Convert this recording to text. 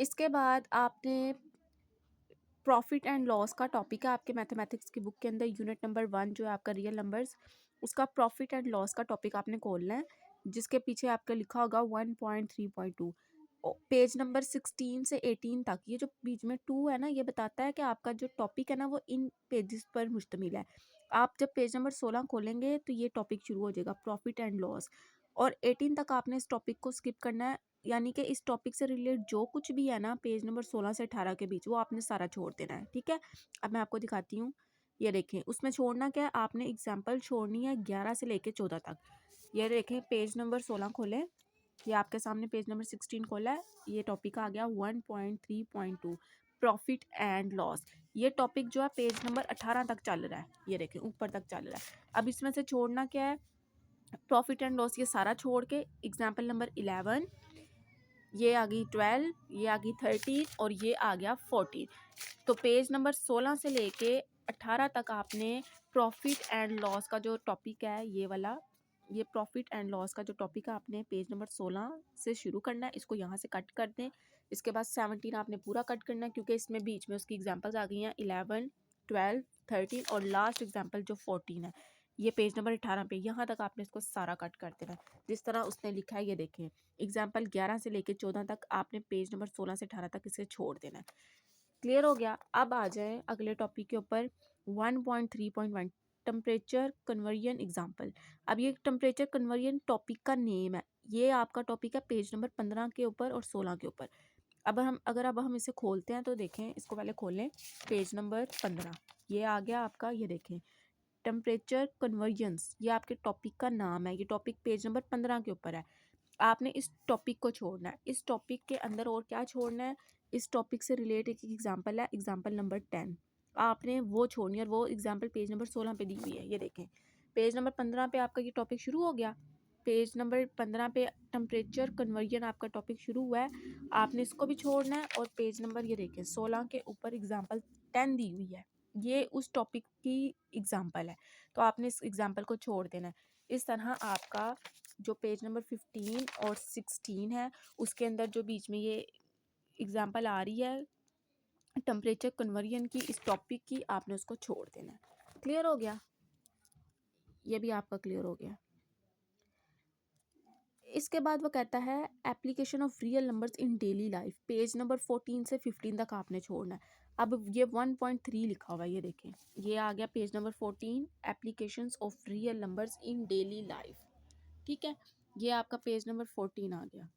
इसके बाद आपने प्रॉफिट एंड लॉस का टॉपिक है आपके मैथमेटिक्स की बुक के अंदर, यूनिट नंबर 1 जो है आपका रियल नंबर्स, उसका प्रॉफिट एंड लॉस का टॉपिक आपने खोलना है, जिसके पीछे आपका लिखा होगा 1.3.2, पेज नंबर 16 से 18 तक। ये जो बीच में 2 है ना, ये बताता है कि आपका जो टॉपिक है ना वो इन पेजेस पर मुश्तमिल है। आप जब पेज नंबर 16 खोलेंगे तो ये टॉपिक शुरू हो जाएगा, प्रॉफिट एंड लॉस, और 18 तक आपने इस टॉपिक को स्किप करना है। यानी कि इस टॉपिक से रिलेटेड जो कुछ भी है ना पेज नंबर 16 से 18 के बीच, वो आपने सारा छोड़ देना है। ठीक है, अब मैं आपको दिखाती हूँ। ये देखें, उसमें छोड़ना क्या है, आपने एग्जाम्पल छोड़नी है 11 से लेके 14 तक। ये देखें, पेज नंबर 16 खोलें, ये आपके सामने पेज नंबर 16 खोला है, ये टॉपिक आ गया 1.3.2 प्रॉफिट एंड लॉस। ये टॉपिक जो है पेज नंबर 18 तक चल रहा है, ये देखें ऊपर तक चल रहा है। अब इसमें से छोड़ना क्या है, प्रॉफिट एंड लॉस ये सारा छोड़ के एग्जाम्पल नंबर 11, ये आ गई 12, ये आ गई 13 और ये आ गया 14। तो पेज नंबर 16 से लेके 18 तक आपने प्रॉफिट एंड लॉस का जो टॉपिक है ये वाला, ये प्रॉफिट एंड लॉस का जो टॉपिक है आपने पेज नंबर 16 से शुरू करना है। इसको यहाँ से कट कर दें, इसके बाद 17 आपने पूरा कट करना है, क्योंकि इसमें बीच में उसकी एग्जांपल्स आ गई हैं 11, 12, 13 और लास्ट एग्जांपल जो 14 है, ये पेज नंबर 18 पे, यहाँ तक आपने इसको सारा कट कर देना है जिस तरह उसने लिखा है। ये देखें, एग्जाम्पल 11 से लेकर 14 तक आपने पेज नंबर 16 से 18 तक इसे छोड़ देना है। क्लियर हो गया। अब आ जाए अगले टॉपिक के ऊपर, 1.3.1 टेम्परेचर कन्वर्जन एग्जाम्पल। अब ये टेम्परेचर कन्वर्जन टॉपिक का नेम है, ये आपका टॉपिक है पेज नंबर 15 के ऊपर और 16 के ऊपर। अब हम इसे खोलते हैं तो देखें, इसको पहले खोलें, पेज नंबर 15 ये आ गया आपका। ये देखें, टेम्परेचर कन्वर्जन्स, ये आपके टॉपिक का नाम है, ये टॉपिक पेज नंबर 15 के ऊपर है। आपने इस टॉपिक को छोड़ना है। इस टॉपिक के अंदर और क्या छोड़ना है, इस टॉपिक से रिलेटेड एक एग्जांपल है, एग्जांपल नंबर 10, आपने वो छोड़नी है और वो एग्जांपल पेज नंबर 16 पे दी हुई है। ये देखें, पेज नंबर 15 पे आपका ये टॉपिक शुरू हो गया, पेज नंबर 15 पे टेम्परेचर कन्वर्जन आपका टॉपिक शुरू हुआ है, आपने इसको भी छोड़ना है। और पेज नंबर ये देखें 16 के ऊपर एग्जाम्पल 10 दी हुई है, ये उस टॉपिक की एग्जाम्पल है, तो आपने इस एग्जाम्पल को छोड़ देना है। इस तरह आपका जो पेज नंबर 15 और 16 है, उसके अंदर जो बीच में ये एग्जाम्पल आ रही है टेम्परेचर कन्वर्जन की, इस टॉपिक की, आपने उसको छोड़ देना है। क्लियर हो गया, ये भी आपका क्लियर हो गया। इसके बाद वो कहता है application of real numbers in daily life, page number 14 से 15 तक आपने छोड़ना है। अब ये 1.3 लिखा हुआ है, ये देखें, ये आ गया page number 14, applications of real numbers in daily life. ठीक है, ये आपका पेज नंबर 14 आ गया।